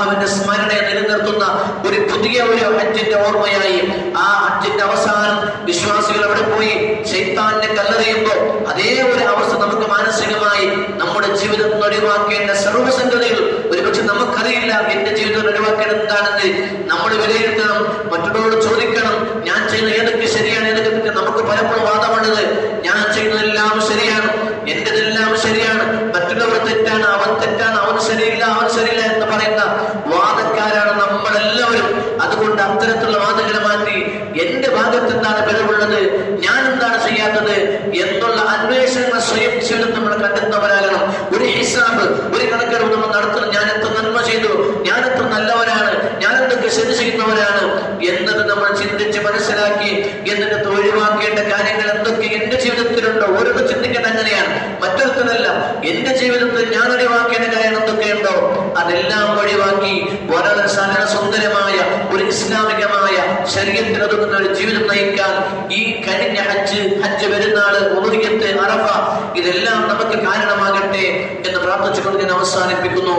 അള്ളാഹുവിന്റെ സ്മരണയെ നിലനിർത്തുന്ന ഒരു പുതിയ ഹജ്ജിന്റെ ഓർമ്മയായി. ആ ഹജ്ജിന്റെ അവസാനം വിശ്വാസികൾ അവിടെ പോയി ശൈത്താനെ കല്ലെറിയുമ്പോൾ അതേ ഒരു അവസ്ഥ നമുക്ക് മാനസികമായി നമ്മുടെ ജീവിതത്തിൽ ഒഴിവാക്കേണ്ട സർവ്വസംഗതികൾ ഒരുപക്ഷെ നമുക്കറിയില്ല. എന്റെ ജീവിതത്തിൽ ഒഴിവാക്കേണ്ടത് എന്താണെന്ന് നമ്മൾ വിലയിരുത്തണം, മറ്റുള്ളവരോട് ചോദിക്കണം. ഞാൻ ചെയ്യുന്ന ഏതൊക്കെ ശരിയാണ്, ഏതൊക്കെ തെറ്റ്? നമുക്ക് പലപ്പോഴും വാദമുള്ളത് ഞാൻ ചെയ്യുന്നതെല്ലാം ശരിയാണ്, എന്റെതെല്ലാം ശരിയാണ്, മറ്റുള്ളവർ തെറ്റാണ്, അവൻ തെറ്റാണ്, അവൻ ശരിയില്ല, അവൻ ശരിയില്ല എന്ന് പറയുന്ന വാദക്കാരാണ് നമ്മളെല്ലാവരും. അതുകൊണ്ട് അത്തരത്തിലുള്ള വാദങ്ങളെ മാറ്റി എന്റെ ഭാഗത്ത് എന്താണ് പിഴവുള്ളത്, ഞാൻ എന്താണ് ചെയ്യാത്തത് എന്നുള്ള അന്വേഷണങ്ങൾ സ്വയം ജീവിതത്തിൽ നമ്മൾ കണ്ടെത്തുന്നവരാകണം. ഒരു ഹിസാബ്, ഒരു കണക്കെടുപ്പ് നമ്മൾ നടത്തണം. ഞാൻ എത്ര നന്മ ചെയ്തു, ഞാൻ എത്ര നല്ലവരാണ്, ഞാൻ എന്തൊക്കെ ശരി ചെയ്യുന്നവരാണ് എന്നത് നമ്മൾ ചിന്തിച്ച് മനസ്സിലാക്കി എന്നിട്ട് ഒഴിവാക്കേണ്ട കാര്യങ്ങൾ എന്തൊക്കെ എന്റെ ജീവിതത്തിലുണ്ടോ. ഓരോരുത്തർ ചിന്തിക്കേണ്ട അങ്ങനെയാണ്, മറ്റൊരുത്തരല്ല. എന്റെ ജീവിതത്തിൽ ഞാൻ ഒഴിവാക്കേണ്ട കാര്യങ്ങൾ എന്തൊക്കെയുണ്ടോ അതെല്ലാം ഒഴിവാക്കി വളരെ സുന്ദരമായ ഒരു ഇസ്ലാമികമായ ശരീരത്തിൽ ഒതുങ്ങുന്ന ഒരു ജീവിതം നയിക്കാൻ ഈ കഴിഞ്ഞ ഹജ്ജ് പെരുന്നാള്, ഉളുഹിയ്യത്ത്, അറഫ ഇതെല്ലാം നമുക്ക് കാരണമാകട്ടെ എന്ന് പ്രാർത്ഥിച്ചുകൊണ്ട് ഞാൻ അവസാനിപ്പിക്കുന്നു.